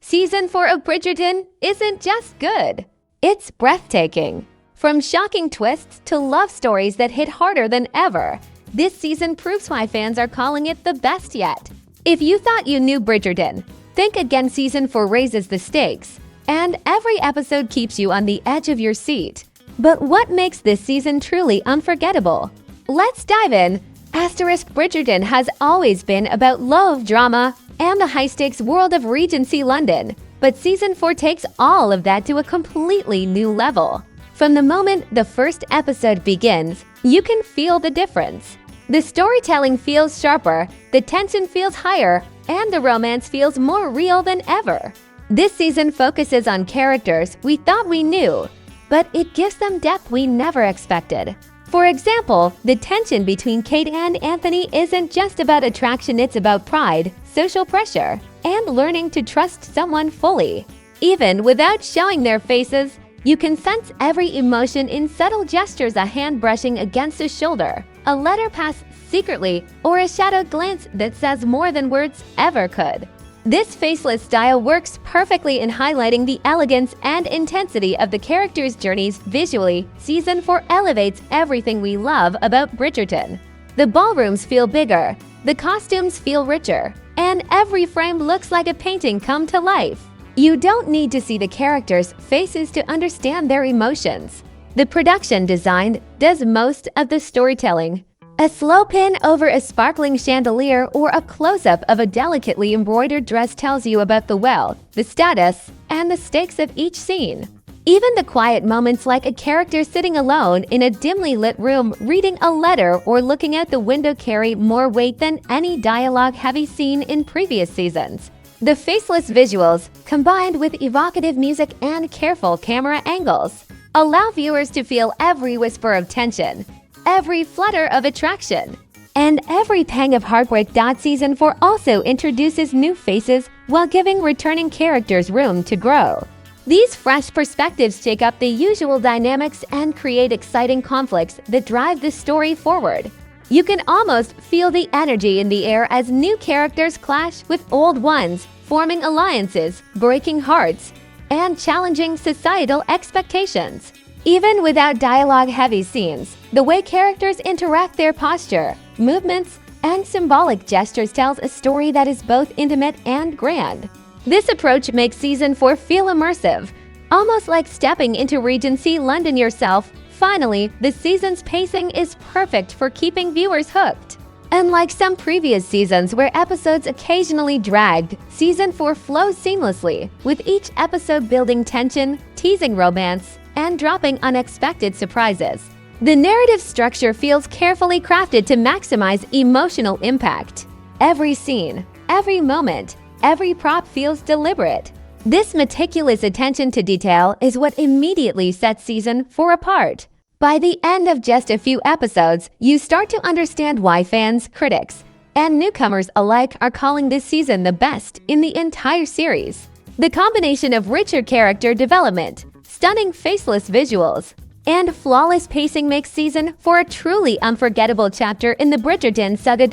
Season 4 of Bridgerton isn't just good, it's breathtaking. From shocking twists to love stories that hit harder than ever, this season proves why fans are calling it the best yet. If you thought you knew Bridgerton, think again. Season 4 raises the stakes, and every episode keeps you on the edge of your seat. But what makes this season truly unforgettable? Let's dive in. Bridgerton has always been about love, drama, and the high-stakes world of Regency London, but Season 4 takes all of that to a completely new level. From the moment the first episode begins, you can feel the difference. The storytelling feels sharper, the tension feels higher, and the romance feels more real than ever. This season focuses on characters we thought we knew, but it gives them depth we never expected. For example, the tension between Kate and Anthony isn't just about attraction, it's about pride, social pressure, and learning to trust someone fully. Even without showing their faces, you can sense every emotion in subtle gestures: a hand brushing against a shoulder, a letter passed secretly, or a shadowed glance that says more than words ever could. This faceless style works perfectly in highlighting the elegance and intensity of the characters' journeys visually. Season 4 elevates everything we love about Bridgerton. The ballrooms feel bigger, the costumes feel richer, and every frame looks like a painting come to life. You don't need to see the characters' faces to understand their emotions. The production design does most of the storytelling. A slow pin over a sparkling chandelier or a close-up of a delicately embroidered dress tells you about the wealth, the status, and the stakes of each scene. Even the quiet moments, like a character sitting alone in a dimly lit room reading a letter or looking out the window, carry more weight than any dialogue-heavy scene in previous seasons. The faceless visuals, combined with evocative music and careful camera angles, allow viewers to feel every whisper of tension, every flutter of attraction, and every pang of heartbreak. Season 4 also introduces new faces while giving returning characters room to grow. These fresh perspectives shake up the usual dynamics and create exciting conflicts that drive the story forward. You can almost feel the energy in the air as new characters clash with old ones, forming alliances, breaking hearts, and challenging societal expectations. Even without dialogue-heavy scenes, the way characters interact, their posture, movements, and symbolic gestures tells a story that is both intimate and grand. This approach makes Season 4 feel immersive, almost like stepping into Regency London yourself. Finally, the season's pacing is perfect for keeping viewers hooked. Unlike some previous seasons where episodes occasionally dragged, Season 4 flows seamlessly, with each episode building tension, teasing romance, and dropping unexpected surprises. The narrative structure feels carefully crafted to maximize emotional impact. Every scene, every moment, every prop feels deliberate. This meticulous attention to detail is what immediately sets Season 4 apart. By the end of just a few episodes, you start to understand why fans, critics, and newcomers alike are calling this season the best in the entire series. The combination of richer character development, stunning faceless visuals, and flawless pacing makes Season 4 a truly unforgettable chapter in the Bridgerton saga.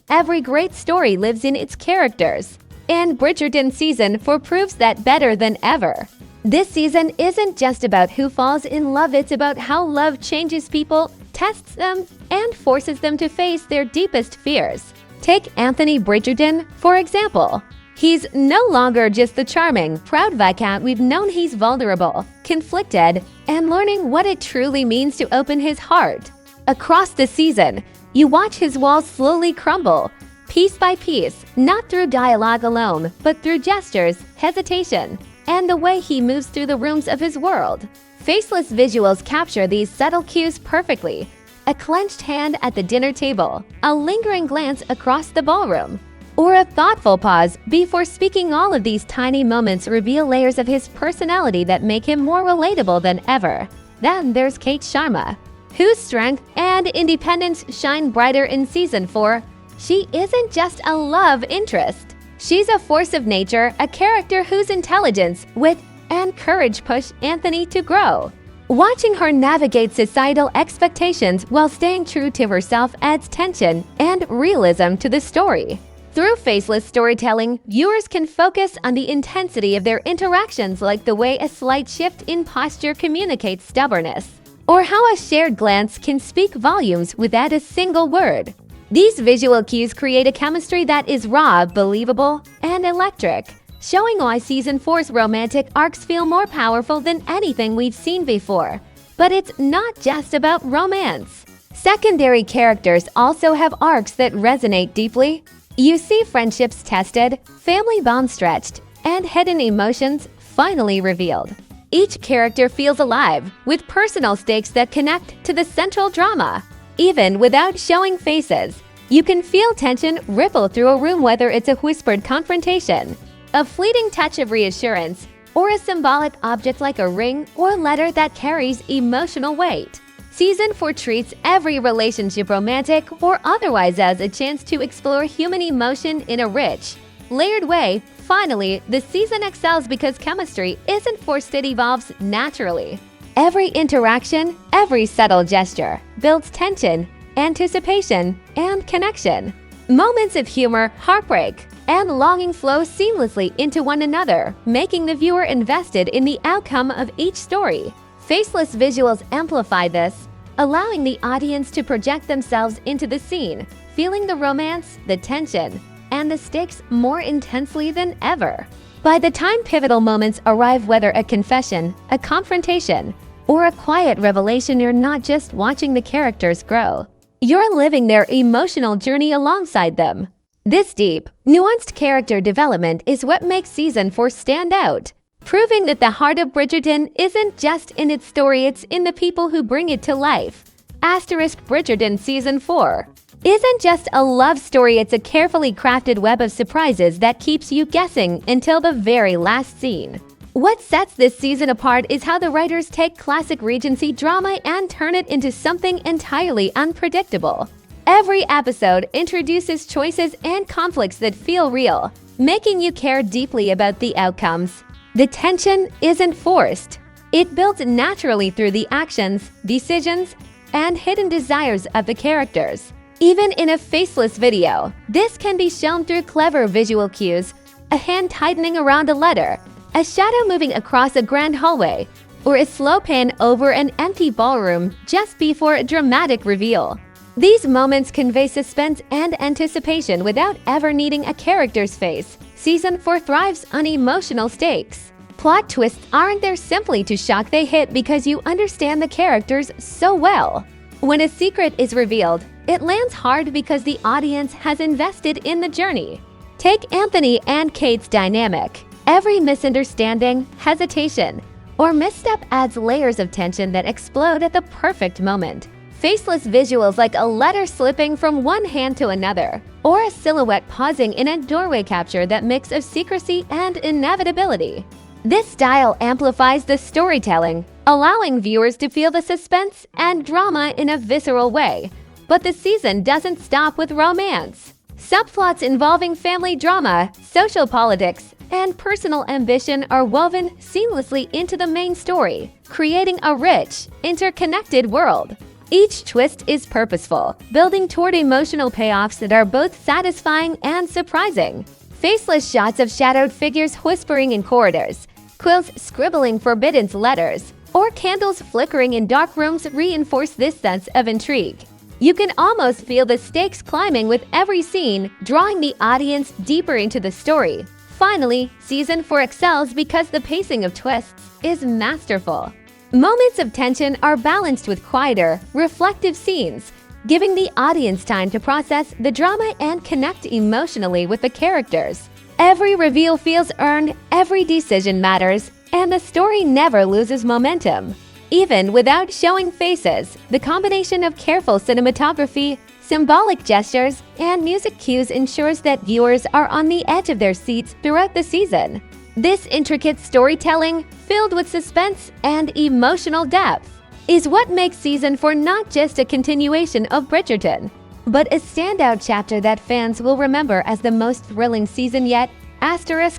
Every great story lives in its characters, and Bridgerton Season 4 proves that better than ever. This season isn't just about who falls in love, it's about how love changes people, tests them, and forces them to face their deepest fears. Take Anthony Bridgerton, for example. He's no longer just the charming, proud Viscount we've known. He's vulnerable, conflicted, and learning what it truly means to open his heart. Across the season, you watch his walls slowly crumble, piece by piece, not through dialogue alone, but through gestures, hesitation, and the way he moves through the rooms of his world. Faceless visuals capture these subtle cues perfectly. A clenched hand at the dinner table, a lingering glance across the ballroom, or a thoughtful pause before speaking. All of these tiny moments reveal layers of his personality that make him more relatable than ever. Then there's Kate Sharma, whose strength and independence shine brighter in Season 4. She isn't just a love interest. She's a force of nature, a character whose intelligence, wit, and courage push Anthony to grow. Watching her navigate societal expectations while staying true to herself adds tension and realism to the story. Through faceless storytelling, viewers can focus on the intensity of their interactions, like the way a slight shift in posture communicates stubbornness, or how a shared glance can speak volumes without a single word. These visual cues create a chemistry that is raw, believable, and electric, showing why Season 4's romantic arcs feel more powerful than anything we've seen before. But it's not just about romance. Secondary characters also have arcs that resonate deeply. You see friendships tested, family bonds stretched, and hidden emotions finally revealed. Each character feels alive, with personal stakes that connect to the central drama. Even without showing faces, you can feel tension ripple through a room, whether it's a whispered confrontation, a fleeting touch of reassurance, or a symbolic object like a ring or letter that carries emotional weight. Season 4 treats every relationship, romantic or otherwise, as a chance to explore human emotion in a rich, layered way. Finally, the season excels because chemistry isn't forced, it evolves naturally. Every interaction, every subtle gesture builds tension, anticipation, and connection. Moments of humor, heartbreak, and longing flow seamlessly into one another, making the viewer invested in the outcome of each story. Faceless visuals amplify this, allowing the audience to project themselves into the scene, feeling the romance, the tension, and the stakes more intensely than ever. By the time pivotal moments arrive, whether a confession, a confrontation, or a quiet revelation, you're not just watching the characters grow. You're living their emotional journey alongside them. This deep, nuanced character development is what makes Season 4 stand out, proving that the heart of Bridgerton isn't just in its story, it's in the people who bring it to life. Bridgerton Season 4 isn't just a love story, it's a carefully crafted web of surprises that keeps you guessing until the very last scene. What sets this season apart is how the writers take classic Regency drama and turn it into something entirely unpredictable. Every episode introduces choices and conflicts that feel real, making you care deeply about the outcomes. The tension isn't forced. It builds naturally through the actions, decisions, and hidden desires of the characters. Even in a faceless video, this can be shown through clever visual cues, a hand tightening around a letter, a shadow moving across a grand hallway, or a slow pan over an empty ballroom just before a dramatic reveal. These moments convey suspense and anticipation without ever needing a character's face. Season 4 thrives on emotional stakes. Plot twists aren't there simply to shock, they hit because you understand the characters so well. When a secret is revealed, it lands hard because the audience has invested in the journey. Take Anthony and Kate's dynamic. Every misunderstanding, hesitation, or misstep adds layers of tension that explode at the perfect moment. Faceless visuals like a letter slipping from one hand to another, or a silhouette pausing in a doorway capture that mix of secrecy and inevitability. This style amplifies the storytelling, allowing viewers to feel the suspense and drama in a visceral way. But the season doesn't stop with romance. Subplots involving family drama, social politics, and personal ambition are woven seamlessly into the main story, creating a rich, interconnected world. Each twist is purposeful, building toward emotional payoffs that are both satisfying and surprising. Faceless shots of shadowed figures whispering in corridors, quills scribbling forbidden letters, or candles flickering in dark rooms reinforce this sense of intrigue. You can almost feel the stakes climbing with every scene, drawing the audience deeper into the story. Finally, Season 4 excels because the pacing of twists is masterful. Moments of tension are balanced with quieter, reflective scenes, giving the audience time to process the drama and connect emotionally with the characters. Every reveal feels earned, every decision matters, and the story never loses momentum. Even without showing faces, the combination of careful cinematography, symbolic gestures, and music cues ensures that viewers are on the edge of their seats throughout the season. This intricate storytelling, filled with suspense and emotional depth, is what makes Season 4 not just a continuation of Bridgerton, but a standout chapter that fans will remember as the most thrilling season yet.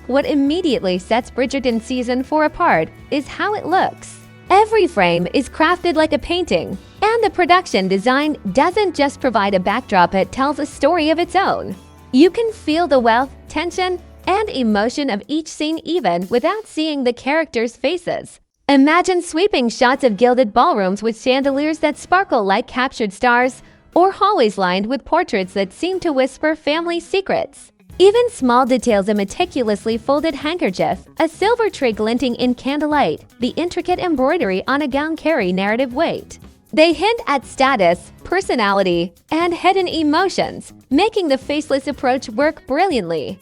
What immediately sets Bridgerton Season 4 apart is how it looks. Every frame is crafted like a painting, and the production design doesn't just provide a backdrop, it tells a story of its own. You can feel the wealth, tension, and emotion of each scene even without seeing the characters' faces. Imagine sweeping shots of gilded ballrooms with chandeliers that sparkle like captured stars, or hallways lined with portraits that seem to whisper family secrets. Even small details, a meticulously folded handkerchief, a silver tray glinting in candlelight, the intricate embroidery on a gown carry narrative weight. They hint at status, personality, and hidden emotions, making the faceless approach work brilliantly.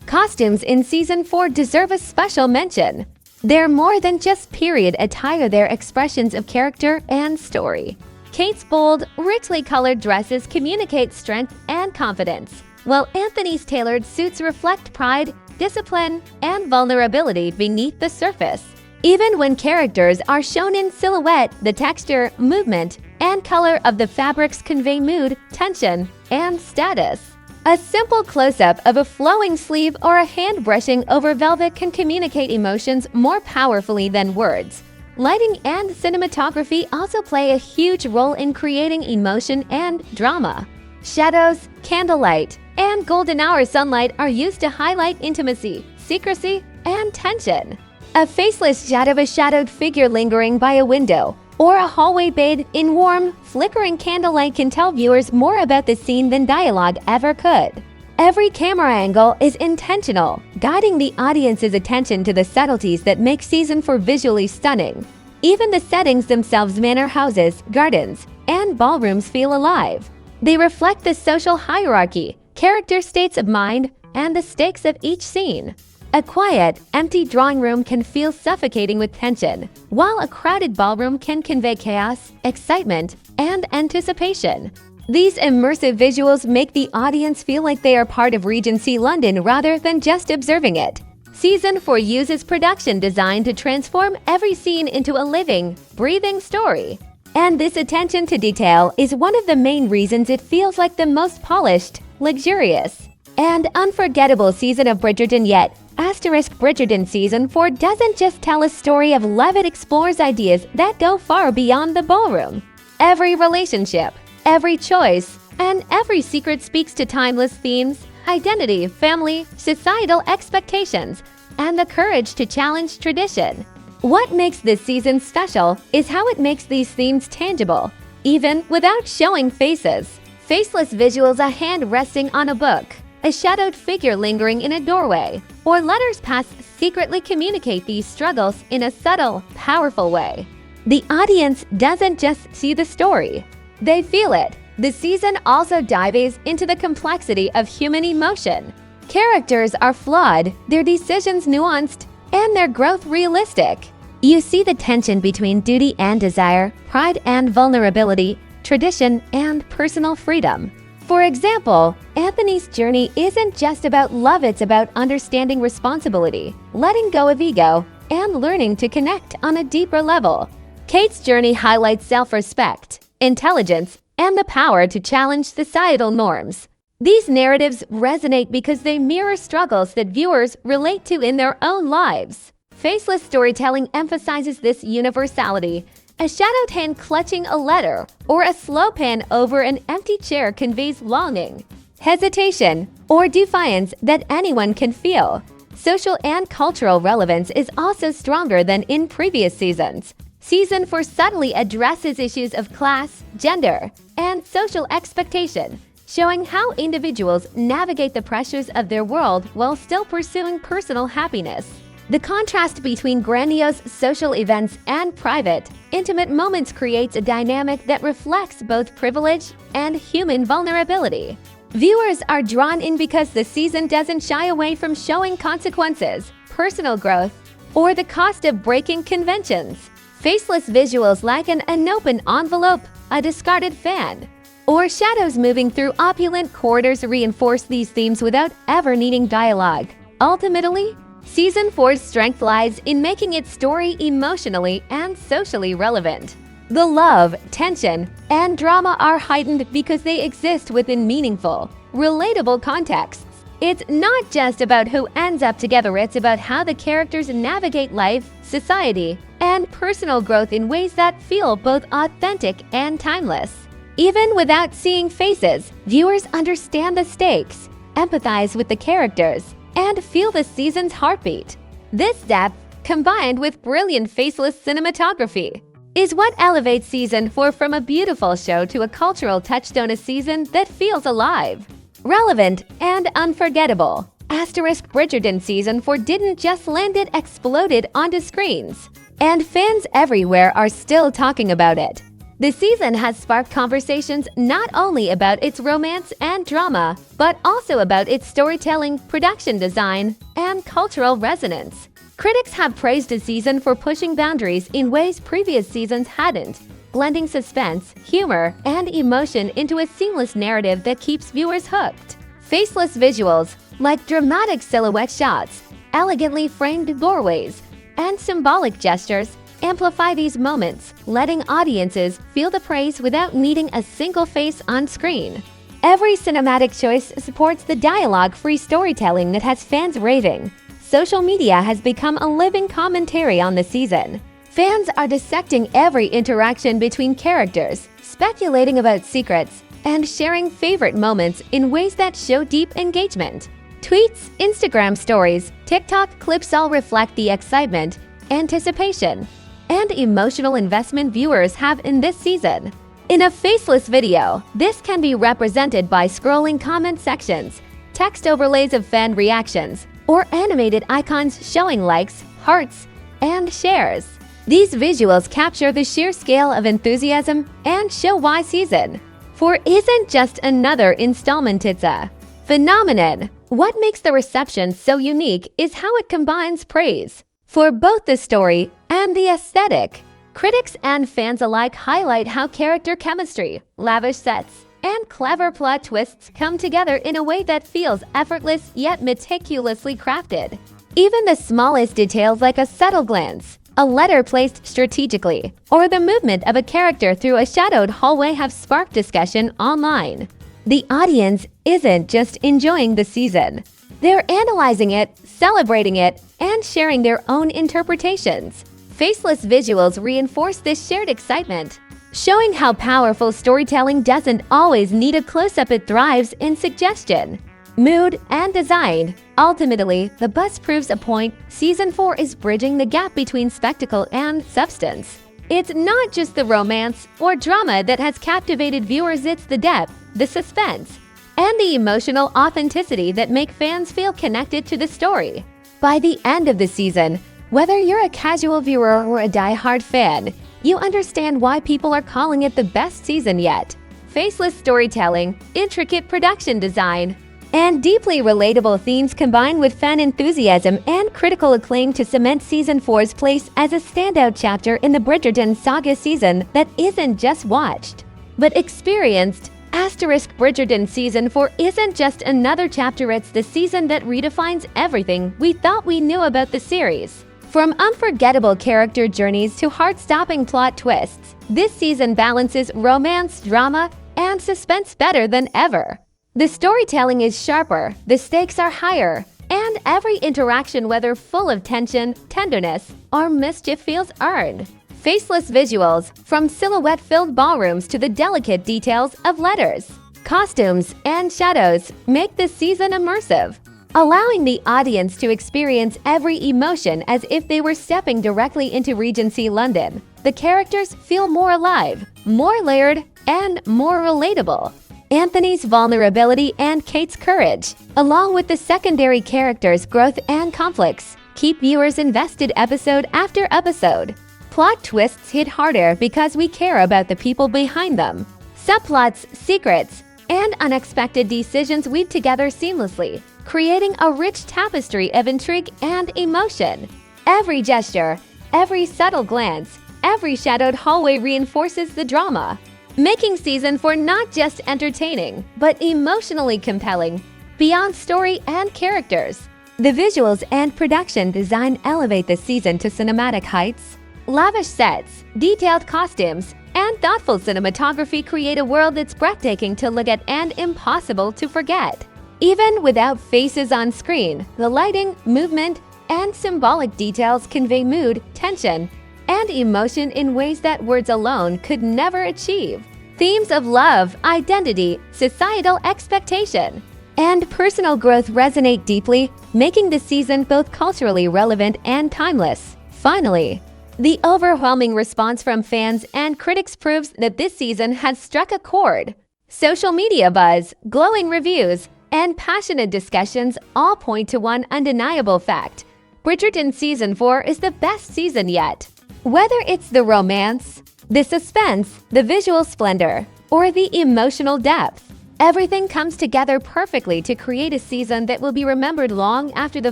Costumes in Season 4 deserve a special mention. They're more than just period attire, they're expressions of character and story. Kate's bold, richly colored dresses communicate strength and confidence, while Anthony's tailored suits reflect pride, discipline, and vulnerability beneath the surface. Even when characters are shown in silhouette, the texture, movement, and color of the fabrics convey mood, tension, and status. A simple close-up of a flowing sleeve or a hand brushing over velvet can communicate emotions more powerfully than words. Lighting and cinematography also play a huge role in creating emotion and drama. Shadows, candlelight, and golden hour sunlight are used to highlight intimacy, secrecy, and tension. A faceless shadow, a shadowed figure lingering by a window, or a hallway bathed in warm, flickering candlelight can tell viewers more about the scene than dialogue ever could. Every camera angle is intentional, guiding the audience's attention to the subtleties that make Season 4 visually stunning. Even the settings themselves, manor houses, gardens, and ballrooms, feel alive. They reflect the social hierarchy, character states of mind, and the stakes of each scene. A quiet, empty drawing room can feel suffocating with tension, while a crowded ballroom can convey chaos, excitement, and anticipation. These immersive visuals make the audience feel like they are part of Regency London rather than just observing it. Season 4 uses production design to transform every scene into a living, breathing story. And this attention to detail is one of the main reasons it feels like the most polished, luxurious, and unforgettable season of Bridgerton yet. Bridgerton Season 4 doesn't just tell a story of love, it explores ideas that go far beyond the ballroom. Every relationship, every choice, and every secret speaks to timeless themes, identity, family, societal expectations, and the courage to challenge tradition. What makes this season special is how it makes these themes tangible, even without showing faces. Faceless visuals, a hand resting on a book, a shadowed figure lingering in a doorway, or letters passed secretly communicate these struggles in a subtle, powerful way. The audience doesn't just see the story, they feel it. The season also dives into the complexity of human emotion. Characters are flawed, their decisions nuanced, and their growth realistic. You see the tension between duty and desire, pride and vulnerability, tradition and personal freedom. For example, Anthony's journey isn't just about love, it's about understanding responsibility, letting go of ego, and learning to connect on a deeper level. Kate's journey highlights self-respect, intelligence, and the power to challenge societal norms. These narratives resonate because they mirror struggles that viewers relate to in their own lives. Faceless storytelling emphasizes this universality. A shadowed hand clutching a letter or a slow pan over an empty chair conveys longing, hesitation, or defiance that anyone can feel. Social and cultural relevance is also stronger than in previous seasons. Season 4 subtly addresses issues of class, gender, and social expectation, showing how individuals navigate the pressures of their world while still pursuing personal happiness. The contrast between grandiose social events and private, intimate moments creates a dynamic that reflects both privilege and human vulnerability. Viewers are drawn in because the season doesn't shy away from showing consequences, personal growth, or the cost of breaking conventions. Faceless visuals like an open envelope, a discarded fan, or shadows moving through opulent corridors reinforce these themes without ever needing dialogue. Ultimately, Season 4's strength lies in making its story emotionally and socially relevant. The love, tension, and drama are heightened because they exist within meaningful, relatable contexts. It's not just about who ends up together, it's about how the characters navigate life, society, and personal growth in ways that feel both authentic and timeless. Even without seeing faces, viewers understand the stakes. empathize with the characters, and feel the season's heartbeat. This depth, combined with brilliant faceless cinematography, is what elevates Season 4 from a beautiful show to a cultural touchstone, a season that feels alive, relevant, and unforgettable. Bridgerton Season 4 didn't just land, it exploded onto screens, and fans everywhere are still talking about it. The season has sparked conversations not only about its romance and drama, but also about its storytelling, production design, and cultural resonance. Critics have praised the season for pushing boundaries in ways previous seasons hadn't, blending suspense, humor, and emotion into a seamless narrative that keeps viewers hooked. Faceless visuals, like dramatic silhouette shots, elegantly framed doorways, and symbolic gestures, amplify these moments, letting audiences feel the praise without needing a single face on screen. Every cinematic choice supports the dialogue-free storytelling that has fans raving. Social media has become a living commentary on the season. Fans are dissecting every interaction between characters, speculating about secrets, and sharing favorite moments in ways that show deep engagement. Tweets, Instagram stories, TikTok clips all reflect the excitement, anticipation, and emotional investment viewers have in this season. In a faceless video, this can be represented by scrolling comment sections, text overlays of fan reactions, or animated icons showing likes, hearts, and shares. These visuals capture the sheer scale of enthusiasm and show why Season 4 isn't just another installment, it's a phenomenon. What makes the reception so unique is how it combines praise for both the story and the aesthetic. Critics and fans alike highlight how character chemistry, lavish sets, and clever plot twists come together in a way that feels effortless yet meticulously crafted. Even the smallest details, like a subtle glance, a letter placed strategically, or the movement of a character through a shadowed hallway, have sparked discussion online. The audience isn't just enjoying the season. They're analyzing it, celebrating it, and sharing their own interpretations. Faceless visuals reinforce this shared excitement, showing how powerful storytelling doesn't always need a close-up. It thrives in suggestion, mood, and design. Ultimately, the buzz proves a point. Season 4 is bridging the gap between spectacle and substance. It's not just the romance or drama that has captivated viewers, it's the depth, the suspense, and the emotional authenticity that make fans feel connected to the story. By the end of the season, whether you're a casual viewer or a die-hard fan, you understand why people are calling it the best season yet. Faceless storytelling, intricate production design, and deeply relatable themes combine with fan enthusiasm and critical acclaim to cement Season 4's place as a standout chapter in the Bridgerton saga, season that isn't just watched, but experienced. Bridgerton Season 4 isn't just another chapter, it's the season that redefines everything we thought we knew about the series. From unforgettable character journeys to heart-stopping plot twists, this season balances romance, drama, and suspense better than ever. The storytelling is sharper, the stakes are higher, and every interaction, whether full of tension, tenderness, or mischief, feels earned. Faceless visuals, from silhouette-filled ballrooms to the delicate details of letters, costumes, and shadows, make this season immersive, allowing the audience to experience every emotion as if they were stepping directly into Regency London. The characters feel more alive, more layered, and more relatable. Anthony's vulnerability and Kate's courage, along with the secondary characters' growth and conflicts, keep viewers invested episode after episode. Plot twists hit harder because we care about the people behind them. Subplots, secrets, and unexpected decisions weave together seamlessly, creating a rich tapestry of intrigue and emotion. Every gesture, every subtle glance, every shadowed hallway reinforces the drama, making Season 4 not just entertaining, but emotionally compelling. Beyond story and characters, the visuals and production design elevate the season to cinematic heights. Lavish sets, detailed costumes, and thoughtful cinematography create a world that's breathtaking to look at and impossible to forget. Even without faces on screen, the lighting, movement, and symbolic details convey mood, tension, and emotion in ways that words alone could never achieve. Themes of love, identity, societal expectation, and personal growth resonate deeply, making the season both culturally relevant and timeless. Finally, the overwhelming response from fans and critics proves that this season has struck a chord. Social media buzz, glowing reviews, and passionate discussions all point to one undeniable fact: Bridgerton Season 4 is the best season yet. Whether it's the romance, the suspense, the visual splendor, or the emotional depth, everything comes together perfectly to create a season that will be remembered long after the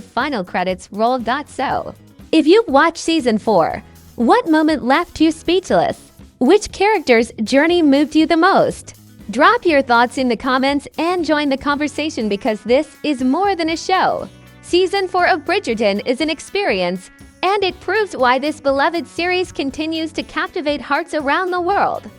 final credits roll. So, if you've watched Season 4, what moment left you speechless? Which character's journey moved you the most? Drop your thoughts in the comments and join the conversation, because this is more than a show. Season 4 of Bridgerton is an experience, and it proves why this beloved series continues to captivate hearts around the world.